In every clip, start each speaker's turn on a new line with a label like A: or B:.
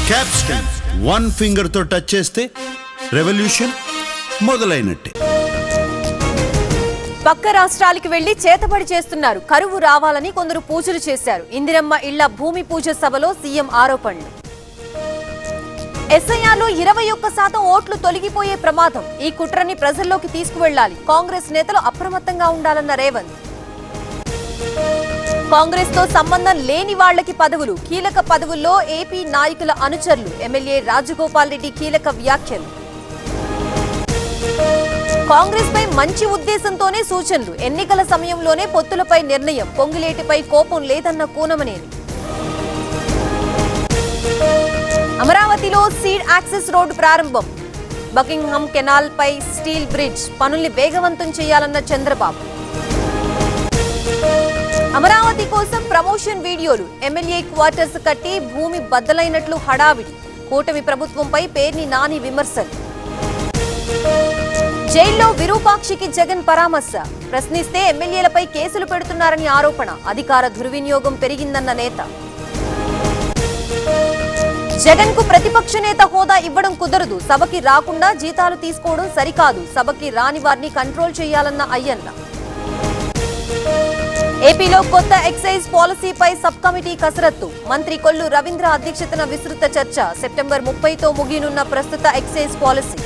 A: Capston one finger తో touch చేస్తే revolution మొదలైనట్టే.
B: పక్క రాష్ట్రాలకు వెళ్లి చేతబడి చేస్తున్నారు. కరువు రావాలని కొందరు పూజలు చేశారు. ఇందిరమ్మ ఇళ్ల భూమి పూజ సభలో సీఎం ఆరోపణలు. ఎస్ఐఆర్లో 21% ఓట్లు తొలగిపోయే ప్రమాదం. ఈ కుట్రని ప్రజల్లోకి తీసుకువెళ్లాలి. కాంగ్రెస్ నేతలు అప్రమత్తంగా ఉండాలన్న రేవంత్. కాంగ్రెస్ తో సంబంధం లేని వాళ్లకి పదవులు. కీలక పదవుల్లో ఏపీ నాయకుల అనుచరులు. ఎమ్మెల్యే రాజగోపాల్ రెడ్డి కీలక వ్యాఖ్యలు. కాంగ్రెస్ పై మంచి ఉద్దేశంతోనే సూచనలు. ఎన్నికల సమయంలోనే పొత్తులపై నిర్ణయం. పొంగులేటిపై కోపం లేదన్న కూనమనేని. అమరావతిలో సీడ్ యాక్సెస్ రోడ్డు ప్రారంభం. బకింగ్హామ్ కెనాల్ పై స్టీల్ బ్రిడ్జ్ పనుల్ని వేగవంతం చేయాలన్న చంద్రబాబు. అమరావతి కోసం ప్రమోషన్ వీడియోలు. ఎమ్మెల్యే క్వార్టర్స్ కట్టి భూమి బద్దలైనట్లు హడావిడి. కూటమి ప్రభుత్వంపై పేర్ని నాని విమర్శలు. జైల్లో విరూపాక్షికి జగన్ పరామర్శ. ప్రశ్నిస్తే ఎమ్మెల్యేలపై కేసులు పెడుతున్నారని ఆరోపణ. అధికార దుర్వినియోగం పెరిగిందన్న నేత. జగన్ కు ప్రతిపక్ష నేత హోదా ఇవ్వడం కుదరదు. సభకి రాకుండా జీతాలు తీసుకోవడం సరికాదు. సభకి రాని వారిని కంట్రోల్ చేయాలన్న అయ్యన్న. ఏపీలో కొత్త ఎక్సైజ్ పాలసీపై సబ్ కమిటీ కసరత్తు. మంత్రి కొల్లు రవీంద్ర అధ్యక్షతన విస్తృత చర్చ. సెప్టెంబర్ 30తో ముగియనున్న ప్రస్తుత ఎక్సైజ్ పాలసీ.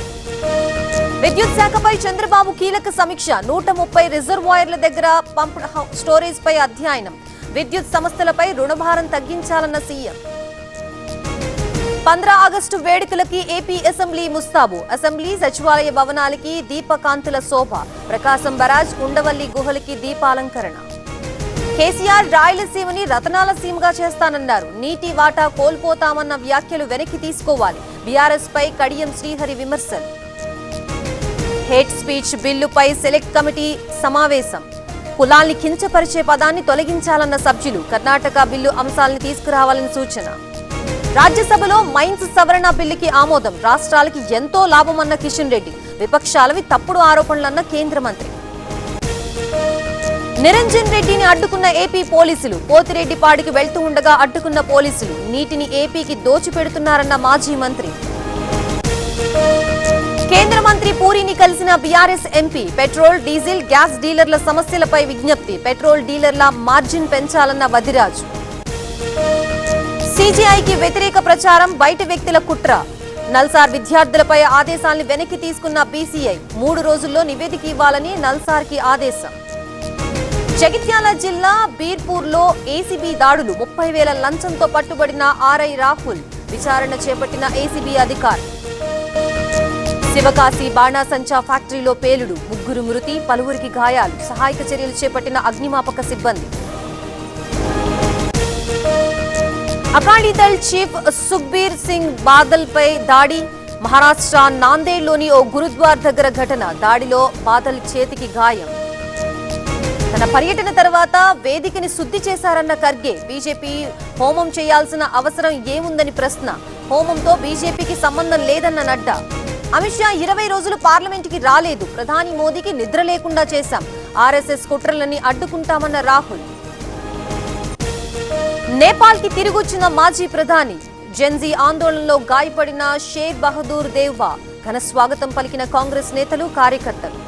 B: విద్యుత్ శాఖపై చంద్రబాబు కీలక సమీక్ష. 130 రిజర్వాయర్ల దగ్గర పంప్డ్ స్టోరేజ్ పై అధ్యయనం. విద్యుత్ సంస్థలపై రుణభారం తగ్గించాలన్న సీఎం. 15 ఆగస్టు వేడుకలకి ఏపీ అసెంబ్లీ ముస్తాబు. అసెంబ్లీ సచివాలయ భవనాలకి దీపకాంతుల శోభ. ప్రకాశం బరాజ్ ఉండవల్లి గుహలకి దీపాలంకరణ. కేసీఆర్ రాయలసీమని రతనాల సీమగా చేస్తానన్నారు. నీటి వాటా కోల్పోతామన్న వ్యాఖ్యలు వెనక్కి తీసుకోవాలి. బీఆర్ఎస్ పై కడియం శ్రీహరి విమర్శలు. హేట్ స్పీచ్ బిల్లుపై సెలెక్ట్ కమిటీ సమావేశం. కులాల్ని కించపరిచే పదాన్ని తొలగించాలన్న సభ్యులు. కర్ణాటక బిల్లు అంశాలను తీసుకురావాలని సూచన. రాజ్యసభలో మైన్స్ సవరణ బిల్లుకి ఆమోదం. రాష్ట్రాలకి ఎంతో లాభమన్న కిషన్ రెడ్డి. విపక్షాలవి తప్పుడు ఆరోపణలన్న కేంద్ర మంత్రి. నిరంజన్ రెడ్డిని అడ్డుకున్న ఏపీ పోలీసులు. పోతిరెడ్డిపాడికి వెళ్తూ ఉండగా అడ్డుకున్న పోలీసులు. నీటిని ఏపీకి దోచిపెడుతున్నారన్న మాజీ మంత్రి. కేంద్ర మంత్రి పూరిని కలిసిన BRS MP. Petrol diesel gas డీలర్ల సమస్యలపై విజ్ఞప్తి. Petrol డీలర్ల margin పెంచాలన్న Vadiraju. సీజీఐకి వ్యతిరేక ప్రచారం. బయట వ్యక్తుల కుట్ర. నల్సార్ విద్యార్థులపై ఆదేశాలను వెనక్కి తీసుకున్న బీసీఐ. 3 రోజుల్లో నివేదిక ఇవ్వాలని నల్సార్కి ఆదేశం. జగిత్యాల జిల్లా బీర్పూర్లో ఏసీబీ దాడులు. 30,000 లంచంతో పట్టుబడిన ఆర్ఐ రాహుల్. విచారణ చేపట్టిన ఏసీబీ అధికారులు. శివకాశి బాణాసంచా ఫ్యాక్టరీలో పేలుడు. 3 మృతి, పలువురికి గాయాలు. సహాయక చర్యలు చేపట్టిన అగ్నిమాపక సిబ్బంది. అకాలీదళ్ చీఫ్ సుఖ్బీర్ సింగ్ బాదల్ పై దాడి. మహారాష్ట్ర నాందేడ్లోని ఓ గురుద్వార్ దగ్గర ఘటన. దాడిలో బాదల్ చేతికి గాయం. తన పర్యటన తర్వాత వేదికని శుద్ధి చేశారన్న ఖర్గే. బీజేపీ హోమం చేయాల్సిన అవసరం ఏముందని ప్రశ్న. హోమంతో బీజేపీకి సంబంధం లేదన్న నడ్డా. అమిత్ షా 20 రోజులు పార్లమెంటుకి రాలేదు. ప్రధాని మోదీకి నిద్ర లేకుండా చేశాం. ఆర్ఎస్ఎస్ కుట్రలని అడ్డుకుంటామన్న రాహుల్. నేపాల్ కి తిరిగొచ్చిన మాజీ ప్రధాని. జెన్జీ ఆందోళనలో గాయపడిన షేర్ బహదూర్ దేవ్వా. ఘన స్వాగతం పలికిన కాంగ్రెస్ నేతలు, కార్యకర్తలు.